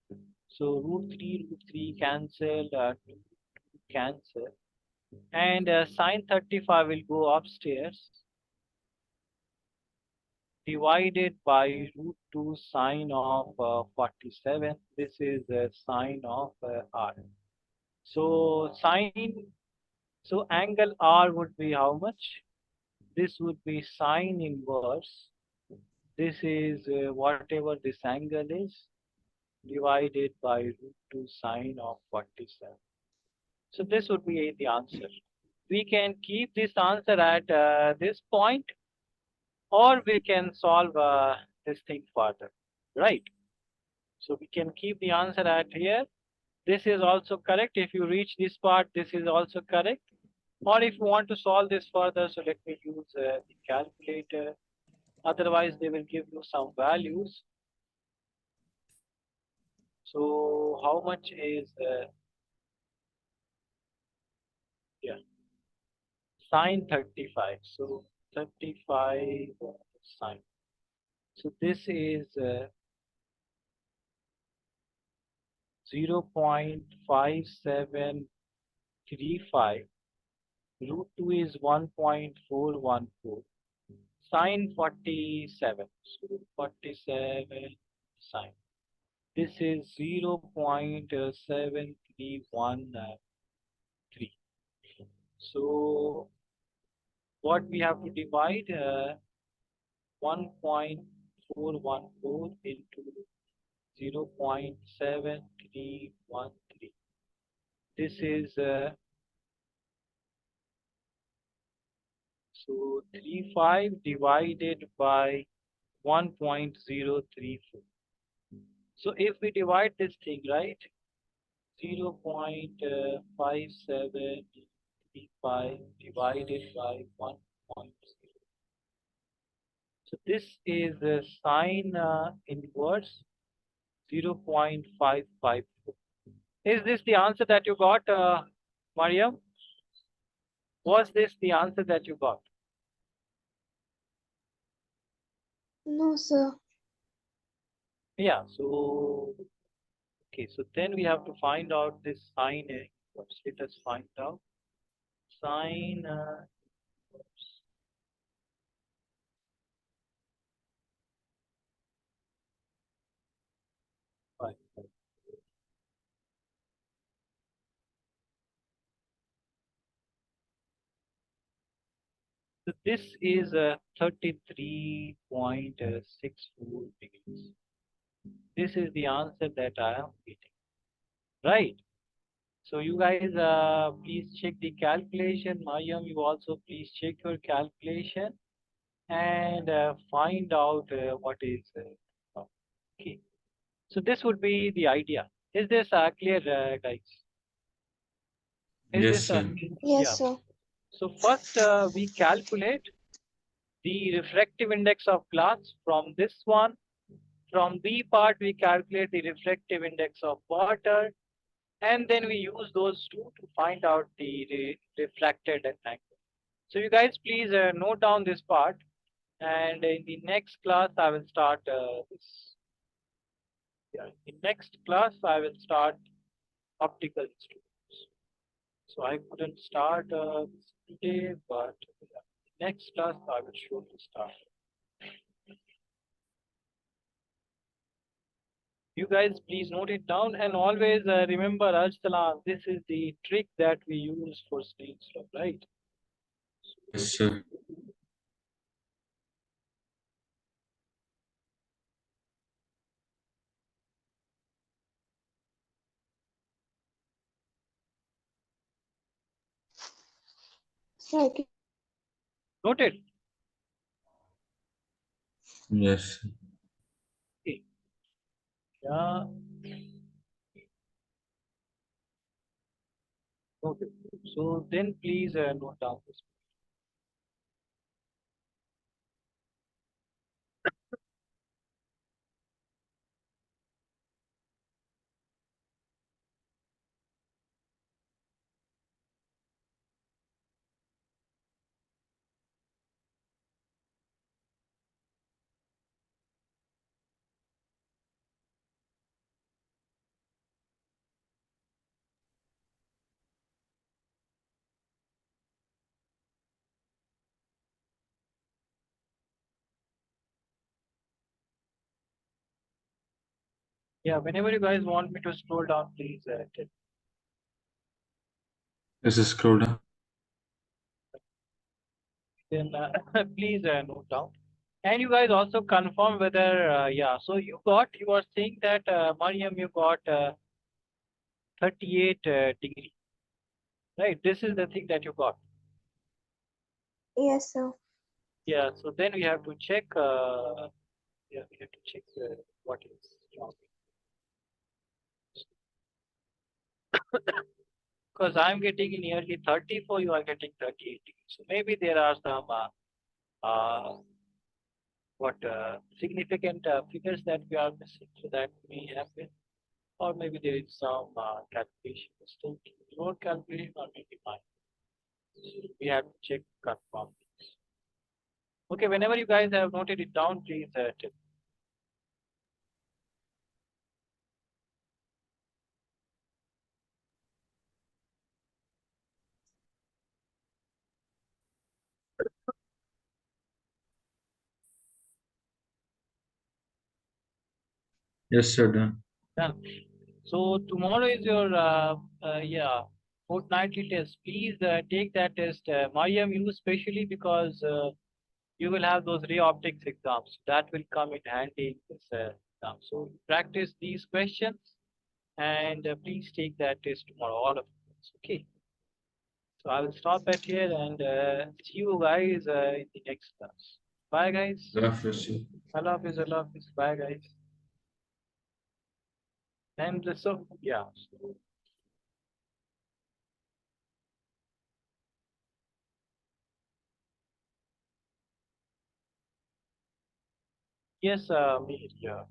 So root 3 cancel, 2 cancel. And sine 35 will go upstairs, divided by root 2 sine of 47. This is sine of R. So so angle R would be how much? This would be sine inverse. This is whatever this angle is, divided by root 2 sine of 47. So this would be the answer. We can keep this answer at this point, or we can solve this thing further, right? So we can keep the answer at here. This is also correct. If you reach this part, this is also correct. Or if you want to solve this further, so let me use the calculator. Otherwise, they will give you some values. So how much is yeah, sine 35? So 35 sine. So this is 0.5735. Root 2 is 1.414. Sine 47. So 47 sine. This is 0.7313. So what we have to divide 1.414 into 0.7313. This is so 35 divided by 1.034. So if we divide this thing, right, 0.5735 divided by 1.0. So this is the sine inverse 0.554. Is this the answer that you got, Mariam? Was this the answer that you got? No, sir. Yeah, so okay, so then we have to find out this sine inverse. Let us find out sine inverse. Right. So this is 33.64 degrees. This is the answer that I am getting. Right. So you guys please check the calculation. Mayam, you also please check your calculation and find out what is okay. So this would be the idea. Is this clear, guys? Is Yes, this sir. Yes, yeah. sir. So first we calculate the refractive index of glass from this one. From B part, we calculate the refractive index of water, and then we use those two to find out the refracted angle. So you guys please note down this part, and in the next class I will start this. Yeah, in next class I will start optical instruments. So I couldn't start this today, but next class I will surely start. You guys please note it down and always remember, Arsalan, this is the trick that we use for snake's law, right? Yes, sir. Sir, Noted. Yes. Okay. Yeah. Noted. So then please note down this. Yeah, whenever you guys want me to scroll down, please tell. This is scroll down. Then please note down. And you guys also confirm whether, yeah, so you are saying that, Mariam, you got 38 degree, right? This is the thing that you got. yes, sir. Yeah, so then we have to check, yeah, we have to check what is wrong. Because I'm getting nearly 30 for you, are getting 38 degrees. So maybe there are some significant figures that we are missing, so that may happen, or maybe there is some calculation mistake, your calculation or maybe mine. We have to check, confirm this. Okay, whenever you guys have noted it down, please tell. Yes, sir. Done. Done. So tomorrow is your yeah, fortnightly test. Please take that test. Mariam, you especially, because you will have those ray optics exams. That will come in handy in this exam. So practice these questions and please take that test tomorrow, all of you. Okay. So I will stop at here and see you guys in the next class. Bye, guys. Allah Hafiz. Allah Hafiz, Allah Hafiz. Bye, guys. And so, yeah. Yes, me, yeah.